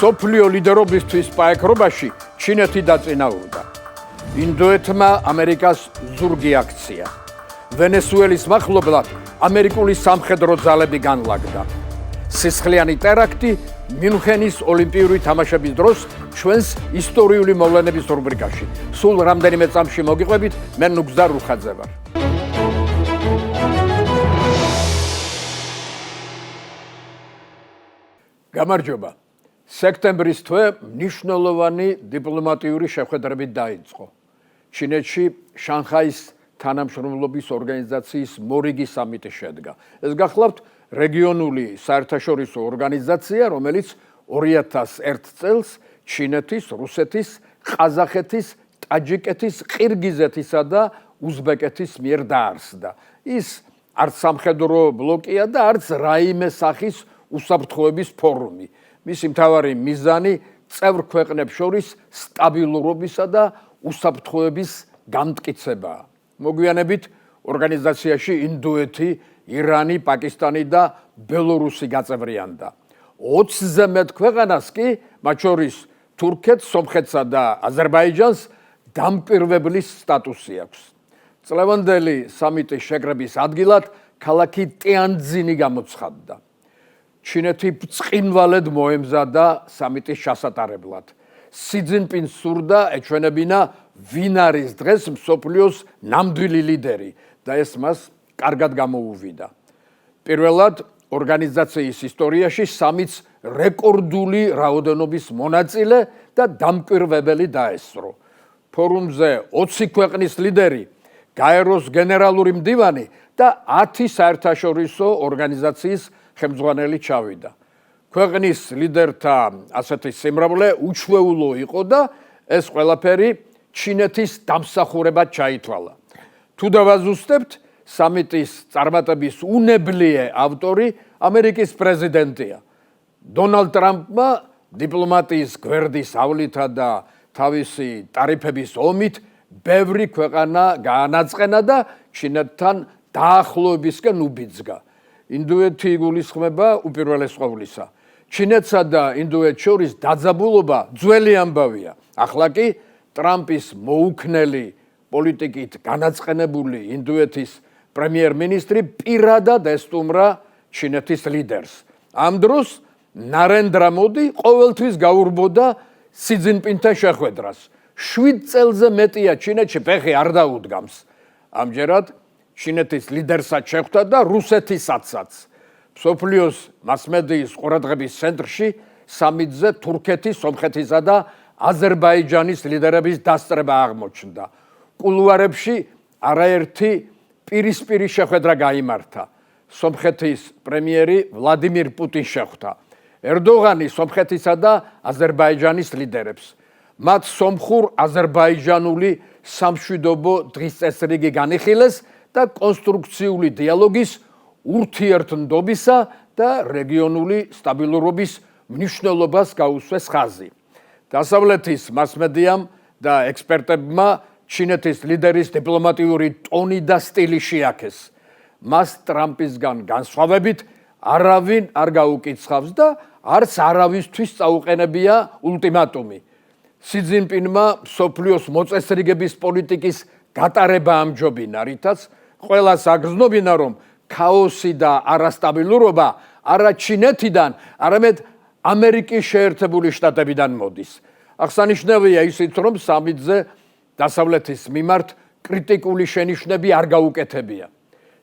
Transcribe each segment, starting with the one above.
მსოფლიო ლიდერობისთვის პაექრობაში ჩინეთი დაწინაურდა. ინდოეთმა ამერიკას ზურგი აქცია. ვენესუელის მახლობლად ამერიკული სამხედრო ძალები განლაგდა. სისხლიანი ტერაქტი მიუნხენის ოლიმპიური თამაშების დროს ჩვენს ისტორიული მოვლენების რუბრიკაში. სულ რამდენიმე წამში მოგიყვებით, მე ნუგზარ რუხაძე ვარ. გამარჯობა. სექტემბრის თვე მნიშვნელოვანი დიპლომატიური შეხვედრებით დაიწყო. ჩინეთში შანხაის თანამშრომლობის ორგანიზაციის მორიგი სამიტი შედგა. ეს გახლავთ რეგიონული საერთაშორისო ორგანიზაცია, რომელიც 2001 წელს ჩინეთის, რუსეთის, ყაზახეთის, ტაჯიკეთის, ყირგიზეთისა და უზბეკეთის მიერ დაარსდა. ის არც სამხედრო ბლოკია და არც რაიმე სახის უსაფრთხოების ფორუმი. მისი მთავარი მიზანი წევრ ქვეყნებს შორის სტაბილურობისა და უსაფრთხოების გამტკიცებაა. მოგვიანებით ორგანიზაციაში ინდოეთი, ირანი, პაკისტანი და ბელორუსი გაწევრიანდა. 20-ზე მეტ ქვეყანას კი, მათ შორის თურქეთს, სომხეთსა და აზერბაიჯანს დამპირვებლის სტატუსი აქვს. წლევანდელი სამიტის შეკრების ადგილად ქალაქი ტიანძინი გამოცხადდა. ჩინეთი ბრწყინვალედ მოემზადა სამიტის ჩასატარებლად. სი ძინპინს სურდა ეჩვენებინა ვინ არის დღეს მსოფლიოს ნამდვილი ლიდერი და ეს მას კარგად გამოუვიდა. პირველად ორგანიზაციის ისტორიაში სამიტს რეკორდული რაოდენობის მონაწილე და დამკვირვებელი დაესწრო. ფორუმზე 20 ქვეყნის ლიდერი, გაეროს გენერალური მდივანი და 10 საერთაშორისო ორგანიზაციის ხელმძღვანელი ჩავიდა. ქვეყნის ლიდერთა ასეთი სიმრავლე უჩვეულო იყო და ეს ყველაფერი ჩინეთის დამსახურებად ჩაითვალა. თუ დავაზუსტებთ, სამიტის წარმატების უნებლიე ავტორი ამერიკის პრეზიდენტია. დონალდ ტრამპმა დიპლომატიის გვერდის ავლითა და თავისი ტარიფების ომით ბევრი ქვეყანა გაანაწყენა და ჩინეთთან დაახლოებისკენ უბიძგა. ინდოეთი იგულისხმება უპირველეს ყოვლისა. ჩინეთსა და ინდოეთს შორის დაძაბულობა ძველი ამბავია. ახლა კი ტრამპის მოუქნელი პოლიტიკით განაწყენებული ინდოეთის პრემიერ-მინისტრი პირადად ესტუმრა ჩინეთის ლიდერს. ამ დროს ნარენდრა მოდი ყოველთვის გაურბოდა სი ძინპინთან შეხვედრას. 7 წელზე მეტია ჩინეთში ფეხი არ დაუდგამს. ამჯერად ჩინეთის ლიდერსაც შეხვდა და რუსეთისაც. მსოფლიოს მასმედიის ყურადღების ცენტრში სამიტზე თურქეთის, სომხეთისა და აზერბაიჯანის ლიდერების დასწრება აღმოჩნდა. კულუარებში არაერთი პირისპირი შეხვედრა გაიმართა. სომხეთის პრემიერი ვლადიმირ პუტინს შეხვდა. ერდოღანი სომხეთისა და აზერბაიჯანის ლიდერებს. მათ სომხურ-აზერბაიჯანული სამშვიდობო დღის წესრიგი განიხილეს და კონსტრუქციული დიალოგის ურთიერთმდობისა და რეგიონული სტაბილურობის მნიშვნელობას გაუსვეს ხაზი. დასავლეთის მასმედიამ და ექსპერტებმა ჩინეთის ლიდერის დიპლომატიური ტონი და სტილი შეაქეს. მას ტრამპისგან განსხვავებით არავინ არ გაუკიცხავს და არც არავისთვის წაუყენებია ულტიმატუმი. სი ძინპინმა მსოფლიოს მოწესრიგების პოლიტიკის გატარება ამჯობინა, რითაც ყველას აგრძნობინა, რომ ქაოსი და არასტაბილურობა არა ჩინეთიდან, არამედ ამერიკის შეერთებული შტატებიდან მოდის. აღსანიშნავია ისიც, რომ სამიტზე დასავლეთის მიმართ კრიტიკული შენიშვნები არ გაუკეთებია.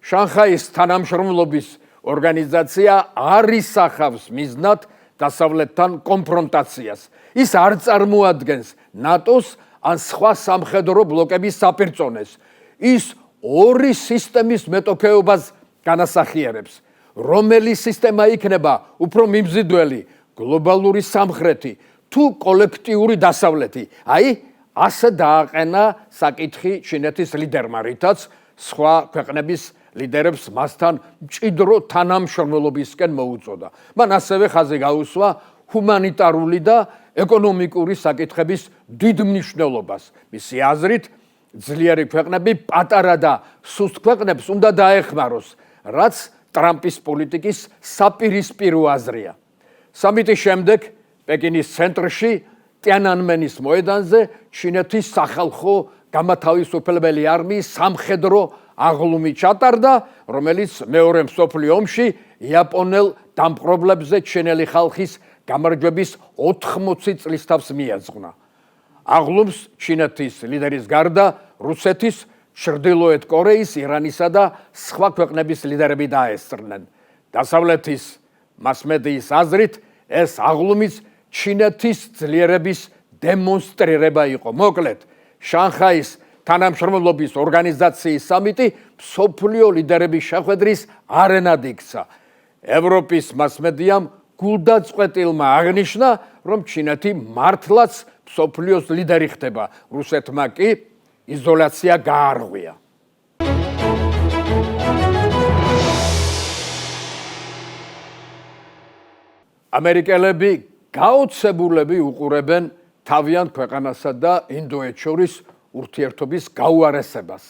შანხაის თანამშრომლობის ორგანიზაცია არ ისახავს მიზნად დასავლეთთან კონფრონტაციას. ის არ წარმოადგენს ნატოს ან სხვა სამხედრო ბლოკების საპირწონეს. ის ორი სისტემის მეტოქეობას განასახიერებს. რომელი სისტემა იქნება უფრო მიმზიდველი, გლობალური სამხრეთი თუ კოლექტიური დასავლეთი? აი, ასე დააყენა საკითხი ჩინეთის ლიდერმა, რითაც სხვა ქვეყნების ლიდერებს მასთან მჭიდრო თანამშრომლობისკენ მოუწოდა. მან ასევე ხაზი გაუსვა ჰუმანიტარული და ეკონომიკური საკითხების დიდ მნიშვნელობას. მისი აზრით, ძლიერი ქვეყნები პატარა და სუსტ ქვეყნებს უნდა დაეხმაროს, რაც ტრამპის პოლიტიკის საპირისპირო აზრია. სამიტის შემდეგ პეკინის ცენტრში ტიანანმენის მოედანზე ჩინეთის სახალხო გამათავისუფლებელი არმიის სამხედრო აღლუმი ჩატარდა, რომელიც მეორე მსოფლიო ომში იაპონელ დამპყრობლებზე ჩინელი ხალხის გამარჯვების 80 წლის თავს მიაძღვნა. აღლუმს ჩინეთის ლიდერის გარდა რუსეთის, ჩრდილოეთ კორეის, ირანისა და სხვა ქვეყნების ლიდერები დაესწრნენ. დასავლეთის მასმედიის აზრით ეს აღლუმიც ჩინეთის ძლიერების დემონსტრირება იყო. მოკლედ, შანხაის თანამშრომლობის ორგანიზაციის სამიტი მსოფლიო ლიდერების შეხვედრის არენად იქცა. ევროპის მასმედიამ გულდაწყვეტილმა აღნიშნა, რომ ჩინეთი მართლაც მსოფლიოს ლიდერი ხდება, რუსეთმა კი იზოლაცია გაარღვია. ამერიკელები გაოცებულები უყურებენ თავიანთ ქვეყანასა და ინდოეთს შორის ურთიერთობის გაუარესებას,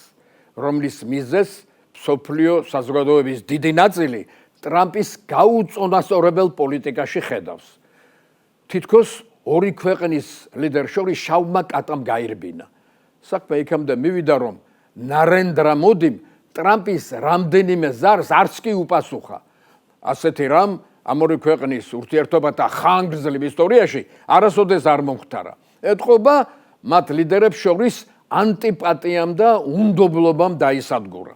რომლის მიზეზს მსოფლიო საზოგადოების დიდი ნაწილი ტრამპის გაუწონასწორებელ პოლიტიკაში ხედავს. თითქოს ორი ქვეყნის ლიდერს შორის შავმა კატამ გაირბინა. საქმე იქამდე მივიდა, რომ ნარენდრა მოდიმ ტრამპის რამდენიმე ზარს არც კი უპასუხა. ასეთი რამ ამ ორი ქვეყნის ურთიერთობათა ხანგრძლივ ისტორიაში არასოდეს არ მომხდარა. ეტყობა მათ ლიდერებს შორის ანტიპატიამ და უნდობლობამ დაისადგურა.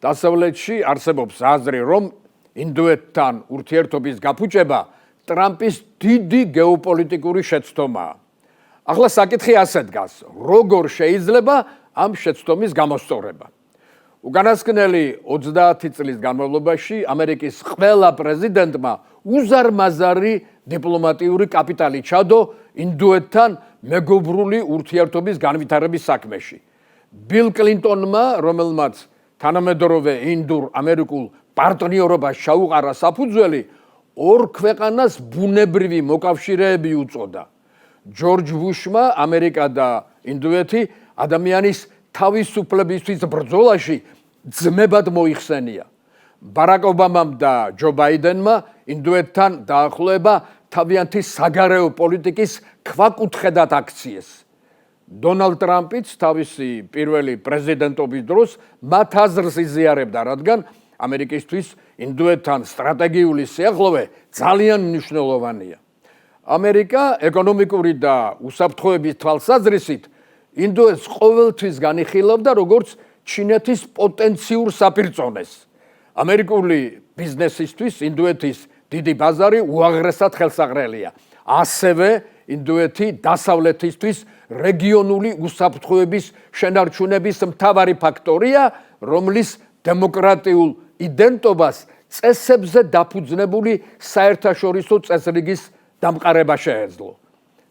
დასავლეთში არსებობს აზრი, რომ ინდოეთთან ურთიერთობის გაფუჭება ტრამპის დიდი გეოპოლიტიკური შეცდომაა. ახლა საკითხი ასე დგას, როგორ შეიძლება ამ შეცდომის გამოსწორება. უკანასკნელი 30 წლის განმავლობაში ამერიკის ყველა პრეზიდენტმა უზარმაზარი დიპლომატიური კაპიტალი ჩადო ინდოეთთან მეგობრული ურთიერთობის განვითარების საქმეში. ბილ კლინტონმა, რომელმაც თანამედროვე ინდურ-ამერიკულ პარტნიორობას ჩაუყარა საფუძველი, ორ ქვეყანას ბუნებრივი მოკავშირეები უწოდა. ჯორჯ ბუშმა ამერიკა და ინდოეთი ადამიანის თავისუფლებისთვის ბრძოლაში ძმებად მოიხსენია. ბარაკ ობამამ და ჯო ბაიდენმა ინდოეთთან დაახლოება თავიანთი საგარეო პოლიტიკის ქვაკუთხედად აქციეს. დონალდ ტრამპიც თავისი პირველი პრეზიდენტობის დროს მათ აზრს იზიარებდა, რადგან ამერიკისთვის ინდოეთთან სტრატეგიული სიახლოვე ძალიან მნიშვნელოვანია. ამერიკა ეკონომიკური და უსაფრთხოების თვალსაზრისით ინდოეთს ყოველთვის განიხილავდა როგორც ჩინეთის პოტენციურ საპირწონეს. ამერიკული ბიზნესისთვის ინდოეთის დიდი ბაზარი უაღრესად ხელსაყრელია. ასევე ინდოეთი დასავლეთისთვის რეგიონული უსაფრთხოების შენარჩუნების მთავარი ფაქტორია, რომლის დემოკრატიულ იდენტობას წესებზე დაფუძნებული საერთაშორისო წესრიგის დამყარება შეეძლო.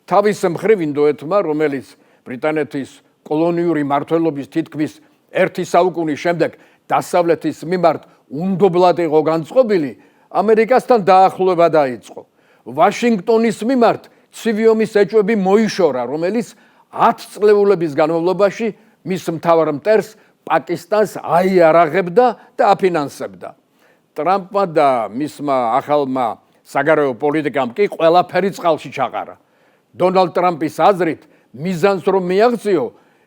თავის მხრივ ინდოეთმა, რომელიც ბრიტანეთის კოლონიური მმართველობის თითქმის 1 საუკუნის შემდეგ დასავლეთის მიმართ უნდობლად იყო განწყობილი, ამერიკასთან დაახლოება დაიწყო. ვაშინგტონის მიმართ ცივი ომის ეჭვები მოიშორა, რომელიც 10 წლეულების განმავლობაში მის მთავარ მტერს პაკისტანს აიარაღებდა და აფინანსებდა. ტრამპმა და მისმა ახალმა საგარეო პოლიტიკამ კი ყველაფერი წყალში ჩაყარა. დონალდ ტრამპის აზრით, მიზანს რომ მიაღწიო,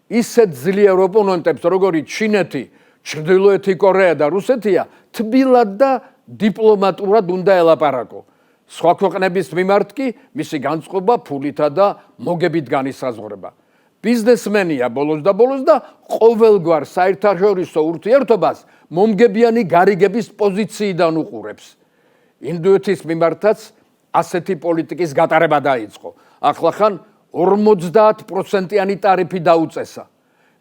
ისეთ ძლიერ ოპონენტებს, როგორიც ჩინეთი, ჩრდილოეთი კორეა და რუსეთია, თბილად და დიპლომატურად უნდა ელაპარაკო. სხვა ქვეყნების მიმართ კი მისი განწყობა ფულითა და მოგებით განისაზღვრება. ბიზნესმენია ბოლოს და ყოველგვარ საერთაშორისო ურთიერთობას მომგებიანი გარიგების პოზიციიდან უყურებს. ინდოეთის მიმართაც ასეთი პოლიტიკის გატარება დაიწყო. ახლახან 50%-იანი ტარიფი დაუწესა.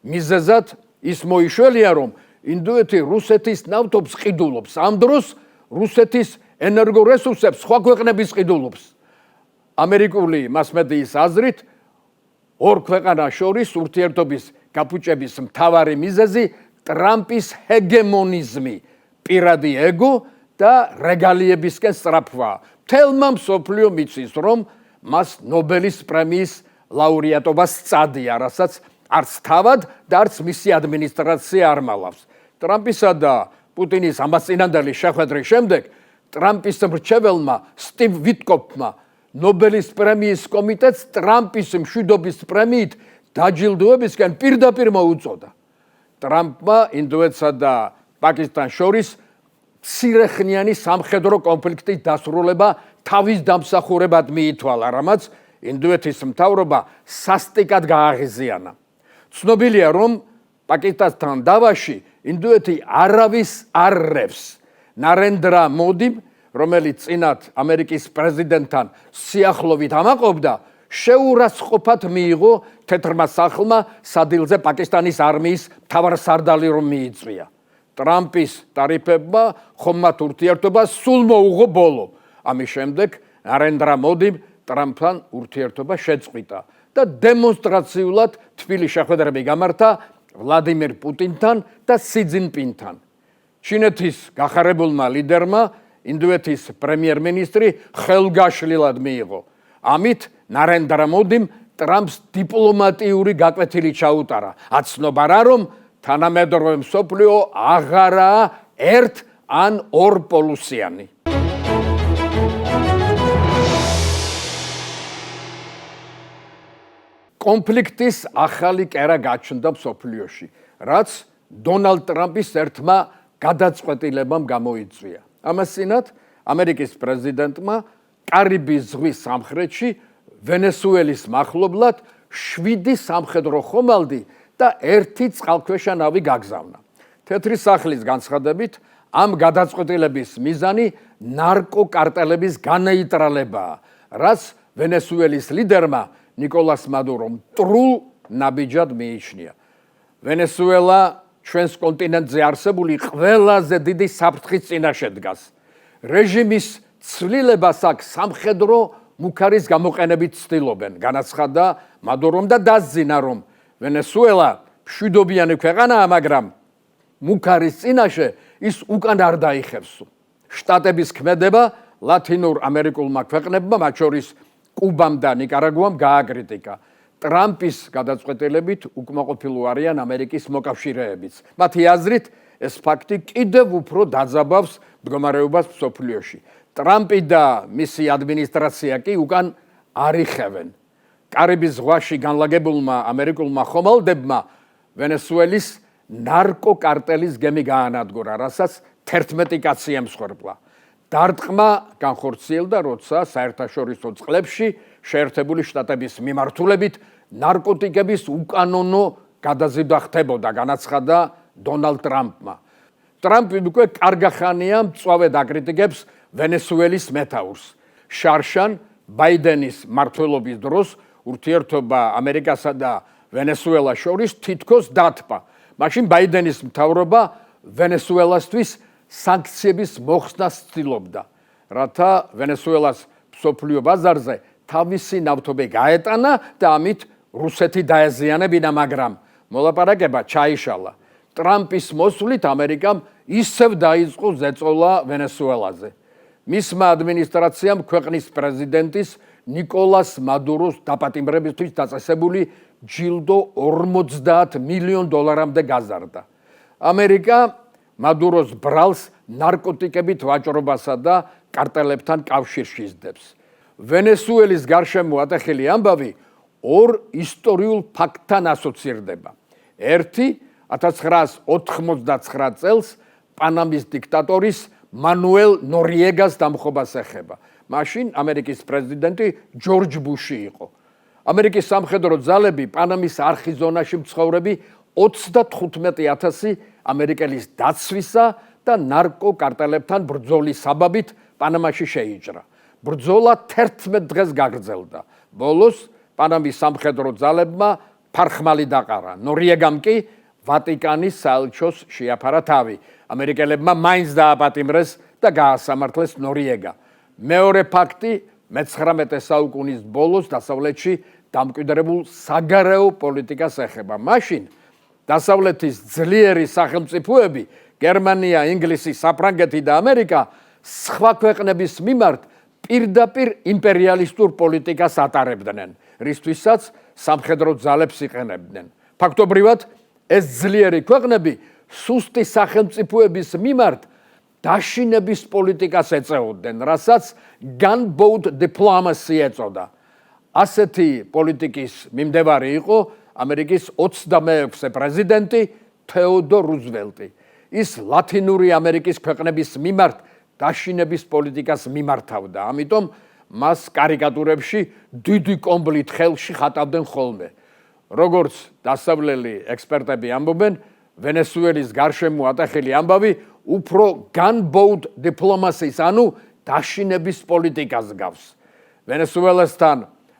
მიზეზად ის მოიშველია, რომ ინდოეთი რუსეთის ნავთობს ყიდულობს. ამ დროს რუსეთის ენერგორესურსებს სხვა ქვეყნების ყიდულობს. ამერიკული მასმედიის აზრით, ორ ქვეყანას შორის ურთიერთობის გაფუჭების მთავარი მიზეზი ტრამპის ჰეგემონიზმი, პირადი ეგო და რეგალიებისკენ სწრაფვა. მთელმა მსოფლიო მიცის, რომ მას ნობელის პრემიის ლაურეატობა სწადია, რასაც არც თავად და არც მისი ადმინისტრაცია არ მალავს. ტრამპისა და პუტინის ამასწინანდელი შეხვედრის შემდეგ ტრამპის მრჩეველმა სტივ ვიტკოფმა ნობელის პრემიის კომიტეტს ტრამპის მშვიდობის პრემიით დაჯილდოებისკენ პირდაპირ მოუწოდა. ტრამპმა ინდოეთსა და პაკისტანს შორის მცირეხნიანი სამხედრო კონფლიქტის დასრულება თავის დამსახურებად მიითვალა, რამაც ინდოეთის მთავრობა სასტიკად გააღიზიანა. ცნობილია, რომ პაკისტანთან დავაში ინდოეთი არავის არ რევს. ნარენდრა მოდიმ, რომელიც წინათ ამერიკის პრეზიდენტთან სიახლოვით ამაყობდა, შეურაცხყოფად მიიღო თეთრმა სახლმა სადილზე პაკისტანის არმიის მთავარსარდალი რომ მიიწვია. ტრამპის ტარიფებმა ხომად ურთიერთობა სულ მოუღო ბოლო. ამის შემდეგ ნარენდრა მოდიმ ტრამპთან ურთიერთობა შეწყვიტა და დემონსტრაციულად თბილი შეხვედრები გამართა ვლადიმირ პუტინთან და სი ძინპინთან. ჩინეთის გახარებულმა ლიდერმა ინდოეთის პრემიერ-მინისტრი ხელგაშლილად მიიღო. ამით ნარენდრა მოდიმ ტრამპს დიპლომატიური გაკვეთილი ჩაუტარა. აცნობა რა, რომ თანამედროვე მსოფლიო აღარაა ერთ ან ორ პოლუსიანი. კონფლიქტის ახალი კერა გაჩნდა მსოფლიოში, რაც დონალდ ტრამპის ერთმა გადაწყვეტილებამ გამოიწვია. ამასინათ ამერიკის პრეზიდენტმა კარიბის ზღვის სამხრეთში ვენესუელის მახლობლად 7 სამხედრო ხომალდი და 1 წყალქვეშა ნავი გაგზავნა. თეთრი სახლის განცხადებით, ამ გადაწყვეტილების მიზანი ნარკოკარტელების განეიტრალებაა, რაც ვენესუელის ლიდერმა ნიკოლას მადურომ მტრულ ნაბიჯად მიიჩნია. ვენესუელა ჩვენს კონტინენტზე არსებული ყველაზე დიდი საფრთხის წინაშე დგას. რეჟიმის ცვლილებას აქ სამხედრო მუქარის გამოყენებით ცდილობენ. განაცხადა მადურომ და დასძინა, რომ ვენესუელა მშვიდობიანი ქვეყანაა, მაგრამ მუქარის წინაშე ის უკან არ დაიხევს. შტატების ქმედება ლათინურ ამერიკულმა ქვეყნებმა, მათ შორის კუბამ და ნიკარაგუამ გააკრიტიკა. ტრამპის გადაწყვეტილებით უკმაყოფილო არიან ამერიკის მოკავშირეებიც. მათი აზრით, ეს ფაქტი კიდევ უფრო დაძაბავს მდგომარეობას მსოფლიოში. ტრამპი და მისი ადმინისტრაცია კი უკან არ იხევენ. კარიბის ზღვაში განლაგებულმა ამერიკულმა ხომალდებმა ვენესუელის ნარკოკარტელის გემი გაანადგურა, რასაც 11 კაცი ემსხვერპლა. დარტყმა განხორციელდა, როცა საერთაშორისო წყლებში შეერთებული შტატების მიმართულებით ნარკოტიკების უკანონო გადაზიდვა ხდებოდა, განაცხადა დონალდ ტრამპმა. ტრამპი უკვე კარგახანია მწვავედ აკრიტიკებს ვენესუელის მეთაურს. შარშან ბაიდენის მმართველობის დროს ურთიერთობა ამერიკასა და ვენესუელას შორის თითქოს დათბა. მაშინ ბაიდენის მთავრობა ვენესუელასთვის სანქციების მოხსნას ცდილობდა, რათა ვენესუელას მსოფლიო ბაზარზე თავისი ნავთობი გაეტანა და ამით რუსეთი დაეზიანებინა, მაგრამ მოლაპარაკება ჩაიშალა. ტრამპის მოსვლით ამერიკამ ისევ დაიწყო ზეწოლა ვენესუელაზე. მისმა ადმინისტრაციამ ქვეყნის პრეზიდენტის ნიკოლას მადუროს დაპატიმრებისთვის დაწესებული ჯილდო 50 მილიონ დოლარამდე გაზარდა. ამერიკა მადუროს ბრალს ნარკოტიკებით ვაჭრობასა და კარტელებთან კავშირში იზრდებს. ვენესუელის გარშემო ატეხილი ამბავი ორ ისტორიულ ფაქტთან ასოცირდება. ერთი 1989 წელს პანამის დიქტატორის მანუელ ნორიეგას დამხობას ეხება. მაშინ ამერიკის პრეზიდენტი ჯორჯ ბუში იყო. ამერიკის სამხედრო ძალები პანამის არხიზონაში მცხოვრები 35,000 ამერიკელის დაცვისა და ნარკოკარტელებთან ბრძოლის საბაბით პანამაში შეიჭრა. ბრძოლა 11 დღეს გაგრძელდა. ბოლოს პანამის სამხედრო ძალებმა ფარხმალი დაყარა. ნორიეგამ კი ვატიკანის საელჩოს შეაფარა თავი. ამერიკელებმა მაინც დააპატიმრეს და გაასამართლეს ნორიეგა. მეორე ფაქტი 19 საუკუნის ბოლოს დასავლეთში დამკვიდრებულ საგარეო პოლიტიკას ეხება. მაშინ დასავლეთის ძლიერი სახელმწიფოები, გერმანია, ინგლისი, საფრანგეთი და ამერიკა სხვა ქვეყნების მიმართ პირდაპირ იმპერიალისტურ პოლიტიკას ატარებდნენ, რისთვისაც სამხედრო ძალებს იყენებდნენ. ფაქტობრივად, ეს ძლიერი ქვეყნები სუსტი სახელმწიფოების მიმართ დაშინების პოლიტიკას ეწეოდნენ, რასაც gunboat diplomacy ეწოდა. ასეთი პოლიტიკის მიმდევარი იყო ამერიკის 26-ე პრეზიდენტი თეოდორ რუზველტი. ის ლათინური ამერიკის ქვეყნების მიმართ დაშინების პოლიტიკას მიმართავდა. ამიტომ მას კარიკატურებში დიდი კომბლით ხელში ხატავდნენ ხოლმე. როგორც დასავლელი ექსპერტები ამბობენ, ვენესუელის გარშემო ატეხილი ამბავი უფრო gunboat diplomacy-ს, ანუ დაშინების პოლიტიკას გავს. ვენესუელასთან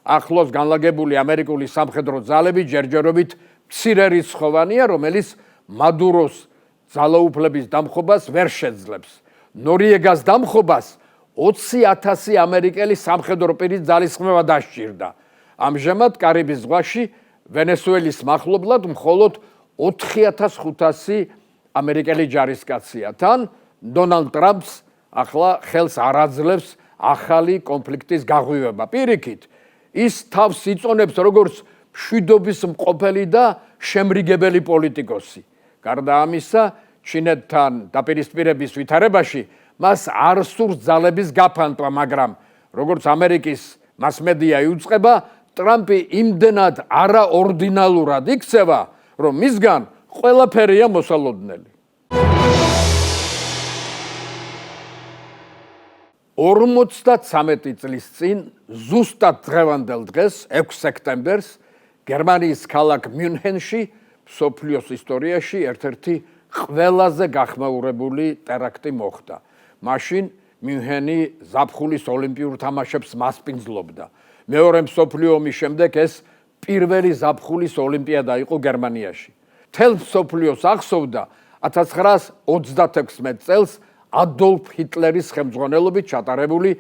ახლოს განლაგებული ამერიკული სამხედრო ძალები ჯერჯერობით მცირე რიცხოვანია, რომელიც მადუროს ძალაუფლების დამხობას ვერ შეძლებს. ნორიეგას დამხობას 20,000 ამერიკელი სამხედრო პირის ძალისხმევა დასჭირდა. ამჟამად კარიბის ზღვაში ვენესუელის მახლობლად მხოლოდ 4,500 ამერიკელი ჯარისკაცია. თან დონალდ ტრამპს ახლა ხელს არ აძლევს ახალი კონფლიქტის გაღვივება. პირიქით, ის თავს იწონებს როგორც მშვიდობის მყოფელი და შემრიგებელი პოლიტიკოსი. გარდა ამისა, ჩინეთთან დაპირისპირების ვითარებაში მას არ სურს ძალების გაფანტვა, მაგრამ როგორც ამერიკის მასმედია იუწყება, ტრამპი იმდენად არაორდინალურად იქცევა, რომ მისგან ყველაფერია მოსალოდნელი. 53 წლის წინ, ზუსტად დღევანდელ დღეს, 6 სექტემბერს, გერმანიის ქალაქ მიუნჰენში, მსოფლიოს ისტორიაში ერთ-ერთი ყველაზე გახმაურებული ტერაქტი მოხდა. მაშინ მიუნჰენი ზაფხულის ოლიმპიურ თამაშებს მასპინძლობდა. მეორე მსოფლიო ომის შემდეგ ეს პირველი ზაფხულის ოლიმპიადა იყო გერმანიაში. მთელ მსოფლიოს ახსოვდა 1936 წელს ადოლფ ჰიტლერის ხელმძღვანელობით ჩატარებული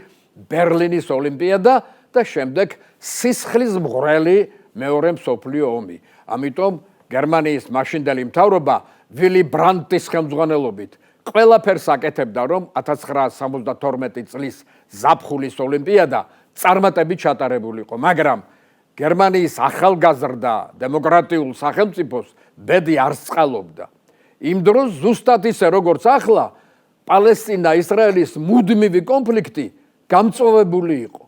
ბერლინის ოლიმპიადა და შემდეგ სისხლის მღვრელი მეორე მსოფლიო ომი. ამიტომ გერმანიის მაშინდელი მთავრობა ვილი ბრანდტის ხელმძღვანელობით ყველაფერს აკეთებდა, რომ 1972 წლის ზაფხულის ოლიმპიადა წარმატებით ჩატარებულიყო, მაგრამ გერმანიის ახალგაზრდა დემოკრატიულ სახელმწიფოს ბედი არ სწყალობდა. იმ დროს ზუსტად ისე როგორც ახლა, პალესტინა-ისრაელის მუდმივი კონფლიქტი გამწვავებული იყო.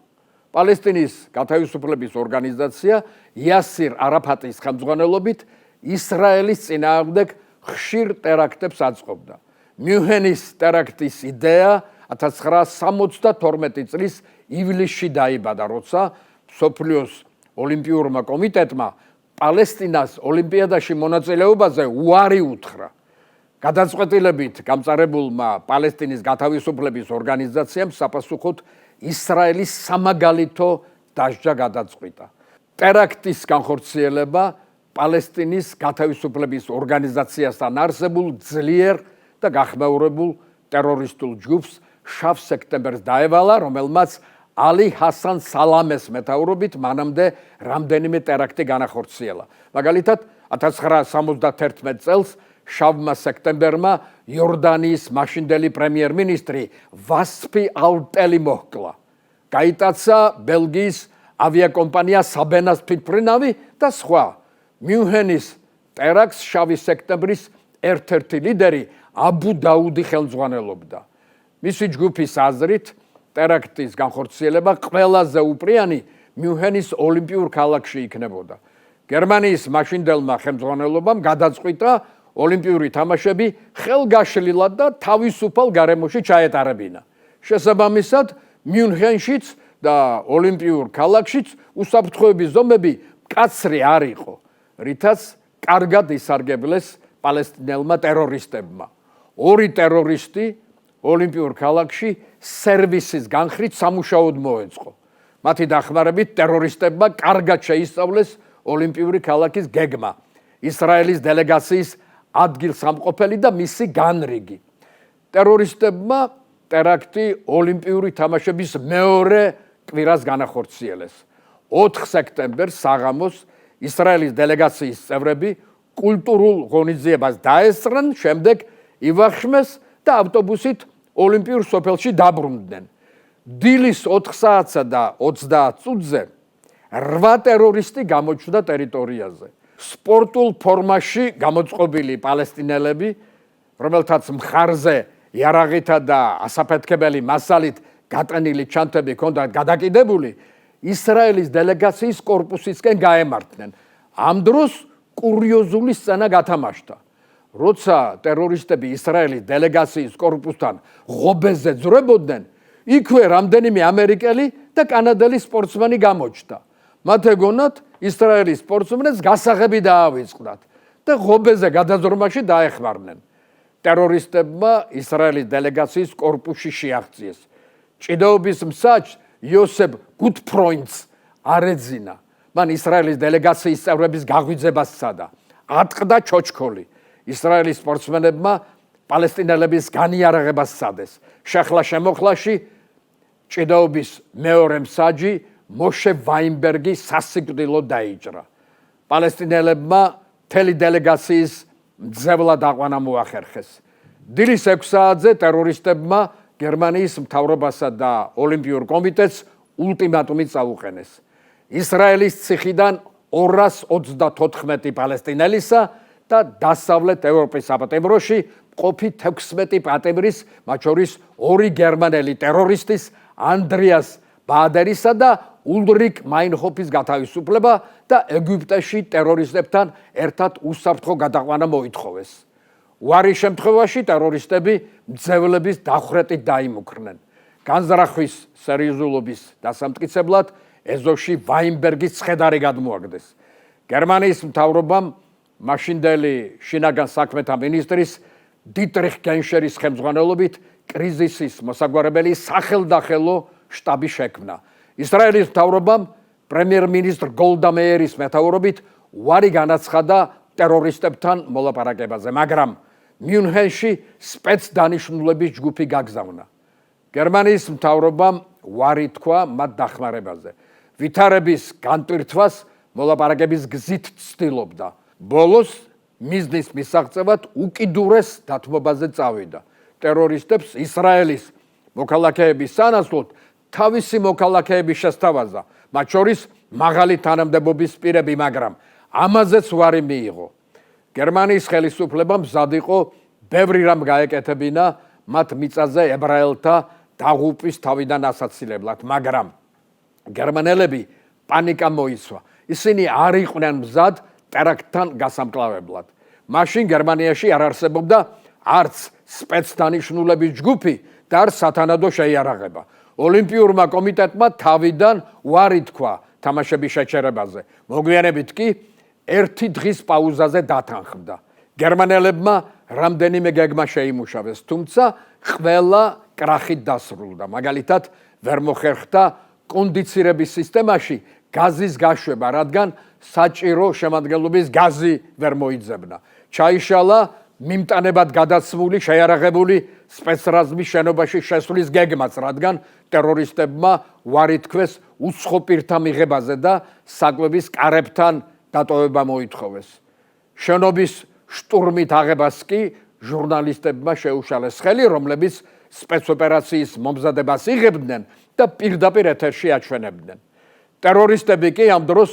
პალესტინის გათავისუფლების ორგანიზაცია იასირ არაფატის ხელმძღვანელობით ისრაელის წინააღმდეგ ხშირ ტერაქტებს აწყობდა. მიუნჰენის ტერაქტის იდეა 1972 წლის ივლისში დაიბადა, როცა მსოფლიოს ოლიმპიურმა კომიტეტმა პალესტინას ოლიმპიადაში მონაწილეობაზე უარი უთხრა. გადაწყვეტილებით გამწარებულმა პალესტინის გათავისუფლების ორგანიზაციამ საპასუხოდ ისრაელის სამაგალითო დასჯა გადაწყვიტა. ტერაქტის განხორციელება პალესტინის გათავისუფლების ორგანიზაციასთან არსებულ ძლიერ და გახმაურებულ ტერორისტულ ჯგუფს შავ სექტემბერს დაევალა, რომელმაც ალი ჰასან სალამეს მეთაურობით მანამდე რამდენიმე ტერაქტი განახორციელა. მაგალითად, 1971 წელს შავმა სექტემბერმა იორდანიის მაშინდელი პრემიერ-მინისტრი ვასფი ალტელი მოჰკლა. გაიტაცა ბელგიის ავიაკომპანია საბენას თვითმფრინავი და სხვა. მიუნჰენის ტერაქტს შავი სექტემბრის ერთ-ერთი ლიდერი აბუ დაუდი ხელმძღვანელობდა. მისი ჯგუფის აზრით, ტერაქტის განხორციელება ყველაზე უპრიანი მიუნჰენის ოლიმპიურ ქალაქში იქნებოდა. გერმანიის მაშინდელმა ხელმძღვანელობამ გადაწყვიტა ოლიმპიური თამაშები ხელგაშლილად და თავისუფალ გარემოში ჩაეტარებინა. შესაბამისად, მიუნჰენშიც და ოლიმპიურ ქალაქშიც უსაფრთხოების ზომები მკაცრი არ იყო, რითაც კარგად ისარგებლეს პალესტინელმა ტერორისტებმა. ორი ტერორისტი ოლიმპიურ ქალაქში სერვისის განხრით სამუშაოდ მოეწყო. მათი დახმარებით ტერორისტებმა კარგად შეისწავლეს ოლიმპიური ქალაქის გეგმა, ისრაელის დელეგაციის ადგილსამყოფელი და მისი განრიგი. ტერორისტებმა ტერაქტი ოლიმპიური თამაშების მეორე კვირას განახორციელეს. 4 სექტემბერს საღამოს ისრაელის დელეგაციის წევრები კულტურულ ღონისძიებას დაესწრნენ, შემდეგ ივახშმეს და ავტობუსით ოლიმპიურ სოფელში დაბრუნდნენ. დილის 4 საათსა და 30 წუთზე 8 ტერორისტი გამოჩნდა ტერიტორიაზე. სპორტულ ფორმაში გამოწყობილი პალესტინელები, რომელთაც მხარზე იარაღითა და ასაფეთქებელი მასალით გატანილი ჩანთები ჰქონდათ გადაკიდებული, ისრაელის დელეგაციის კორპუსისკენ გაემართნენ. ამ დროს კურიოზული სცენა გათამაშდა. როცა ტერორისტები ისრაელის დელეგაციის კორპუსთან ღობეზე ძვრებოდნენ, იქვე რამდენიმე ამერიკელი და კანადელი სპორტსმენი გამოჩნდა. მათ ეგონათ ისრაელის სპორტსმენებს გასაღები დაავიწყდათ და ღობეზე გადაზრომაში დაეხმარნენ. ტერორისტებმა ისრაელის დელეგაციის კორპუსში შეაღწიეს. ჭიდაობის მსაჯს იოსებ გუთფროინდს არ ეძინა. მან ისრაელის დელეგაციის წევრების გაღვიძებას სცადა. ატყდა ჩოჩქოლი. ისრაელის სპორტსმენებმა პალესტინელების განიარაღებას სცადეს. შეხლა-შემოხლაში ჭიდაობის მეორე მსაჯი მოშე ვაინბერგი სასიკვდილოდ დაიჭრა. პალესტინელებმა მთელი დელეგაციის მძევლად აყვანა მოახერხეს. დილის 6 საათზე ტერორისტებმა გერმანიის მთავრობასა და ოლიმპიურ კომიტეტს ულტიმატუმი წაუყენეს. ისრაელის ციხიდან 234 პალესტინელისა და დასავლეთ ევროპის საპატიმროში მყოფი 16 პატიმრის, მათ შორის 2 გერმანელი ტერორისტის, ანდრიას ბაადერისა და ულრიკ მაინჰოფის გათავისუფლება და ეგვიპტეში ტერორისტებთან ერთად უსაფრთხო გადაყვანა მოითხოვეს. უარის შემთხვევაში ტერორისტები მძევლების დახვრეტით დაიმუქრნენ. განზრახვის სერიოზულობის დასამტკიცებლად ეზოში ვაინბერგის ცხედარი გადმოაგდეს. გერმანიის მთავრობამ მაშინდელი შინაგან საქმეთა მინისტრის დიტრიხ გენშერის ხელმძღვანელობით კრიზისის მოსაგვარებელი სახელდახელო შტაბი შექმნა. ისრაელის მთავრობამ პრემიერ-მინისტრ გოლდა მეიერის მეთაურობით უარი განაცხადა ტერორისტებთან მოლაპარაკებაზე, მაგრამ მიუნჰენში სპეცდანიშნულების ჯგუფი გაგზავნა. გერმანიის მთავრობამ უარი თქვა მათ დახმარებაზე. ვითარების განტვირთვას მოლაპარაკების გზით ცდილობდა. ბოლოს მიზნის მისაღწევად უკიდურეს დათმობაზე წავიდა. ტერორისტებს ისრაელის მოქალაქეების სანაცვლოდ თავისი მოქალაქეების შესთავაზა, მათ შორის მაღალი თანამდებობის პირები, მაგრამ ამაზეც უარი მიიღო. გერმანიის ხელისუფლებამ მზად იყო ბევრი რამ გაეკეთებინა მათ მიწაზე ებრაელთა დაღუპვის თავიდან ასაცილებლად, მაგრამ გერმანელები პანიკა მოიცვა. ისინი არ იყვნენ მზად ტერაქტთან გასამკლავებლად. მაშინ გერმანიაში არ არსებობდა არც სპეცდანიშნულების ჯგუფი და არც სათანადო შეიარაღება. ოლიმპიურმა კომიტეტმა თავიდან უარი თქვა თამაშების შეჩერებაზე. მოგვიანებით კი ერთი დღის პაუზაზე დათანხმდა. გერმანელებმა რამდენიმე გეგმა შეიმუშავეს, თუმცა ყველა კრახით დასრულდა. მაგალითად, ვერ მოხერხდა კონდიცირების სისტემაში გაზის გაშვება, რადგან საჭირო შემადგენლობის გაზი ვერ მოიძებნა. ჩაიშალა მიმტანებად გადაცმული შეიარაღებული სპეცრაზმის შენობაში შესვლის გეგმაც, რადგან ტერორისტებმა უარი თქვეს უცხო პირთა მიღებაზე და საკვების კარებთან დატოვება მოითხოვეს. შენობის შტურმით აღებას კი ჟურნალისტებმა შეუშალეს ხელი, რომლებიც სპეცოპერაციის მომზადებას იღებდნენ და პირდაპირ ეთერში აჩვენებდნენ. ტერორისტები კი ამ დროს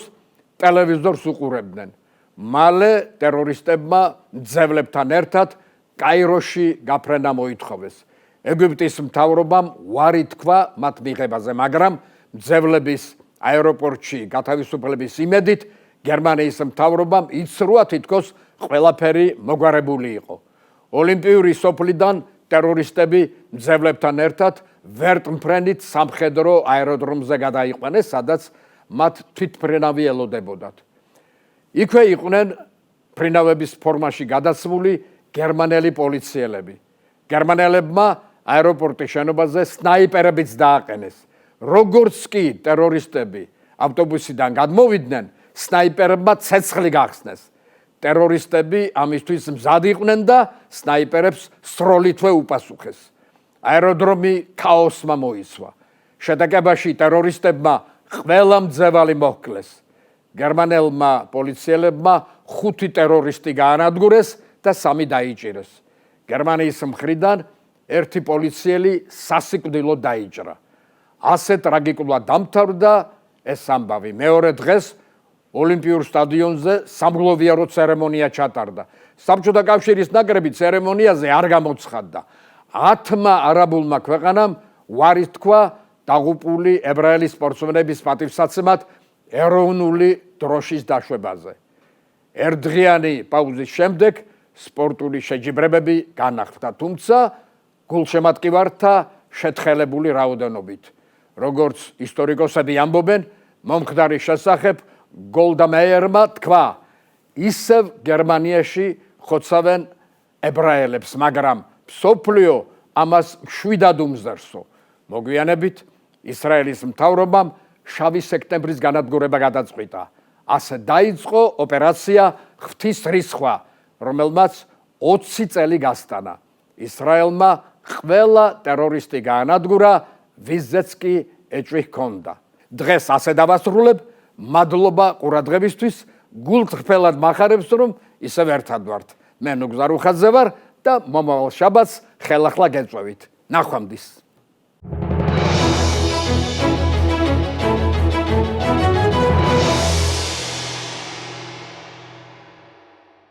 ტელევიზორს უყურებდნენ. მალე ტერორისტებმა მძევლებთან ერთად კაიროში გაფრენა მოითხოვეს. ეგვიპტის მთავრობამ უარი თქვა მათ მიღებაზე, მაგრამ მძევლების აეროპორტში გათავისუფლების იმედით გერმანიის მთავრობამ იცრუა თითქოს ყველაფერი მოგვარებული იყო. ოლიმპიური სოფლიდან ტერორისტები მძევლებთან ერთად ვერტმფრენით სამხედრო აეროდრომზე გადაიყვანეს, სადაც მათ თვითმფრინავი ელოდებოდათ. იქვე იყვნენ მფრინავების ფორმაში გადაცმული გერმანელი პოლიციელები. გერმანელებმა აეროპორტის შენობაზე სნაიპერებიც დააყენეს. როგორც კი ტერორისტები ავტობუსიდან გადმოვიდნენ, სნაიპერებმა ცეცხლი გახსნეს. ტერორისტები ამისთვის მზად იყვნენ და სნაიპერებს სროლითვე უპასუხეს. აეროდრომი ქაოსმა მოიცვა. შეტაკებაში ტერორისტებმა ყველა მძევალი მოჰკლეს. გერმანელმა პოლიციელებმა 5 ტერორისტი გაანადგურეს და 3 დაიჭირეს. გერმანიის მხრიდან ერთი პოლიციელი სასიკვდილოდ დაიჭრა. ასე ტრაგიკულად დამთავრდა ეს ამბავი. მეორე დღეს ოლიმპიურ სტადიონზე სამგლოვიარო ცერემონია ჩატარდა. საბჭოთა კავშირის ნაკრები ცერემონიაზე არ გამოცხადდა. 10 არაბულმა ქვეყანამ უარი თქვა დაღუპული ებრაელი სპორტსმენების პატივსაცემად ეროვნული დროშის დაშვებაზე. ერთდღიანი პაუზის შემდეგ სპორტული შეჯიბრებები განახლდა, თუმცა გულშემატკივართა შეთხელებული რაოდენობით. როგორც ისტორიკოსები ამბობენ, მომხდარის შესახებ გოლდა მეიერმა თქვა, ისევ გერმანიაში ხოცავენ ებრაელებს, მაგრამ მსოფლიო ამას მშვიდად უმზერსო. მოგვიანებით ისრაელის მთავრობამ შავი სექტემბრის განადგურება გადაწყვიტა. ასე დაიწყო ოპერაცია ღვთის რისხვა, რომელმაც 20 წელი გასტანა. ისრაელმა ყველა ტერორისტი გაანადგურა, ვიზეც კი ეჭვი ჰქონდა. დღეს ასე დავასრულებ, მადლობა ყურადღებისთვის, გულწრფელად მახარებს, რომ ისევ ერთად ვართ. მე ნუგზარ უხაძე ვარ და მომავალ შაბათს ხელახლა გეწვევით. ნახვამდის.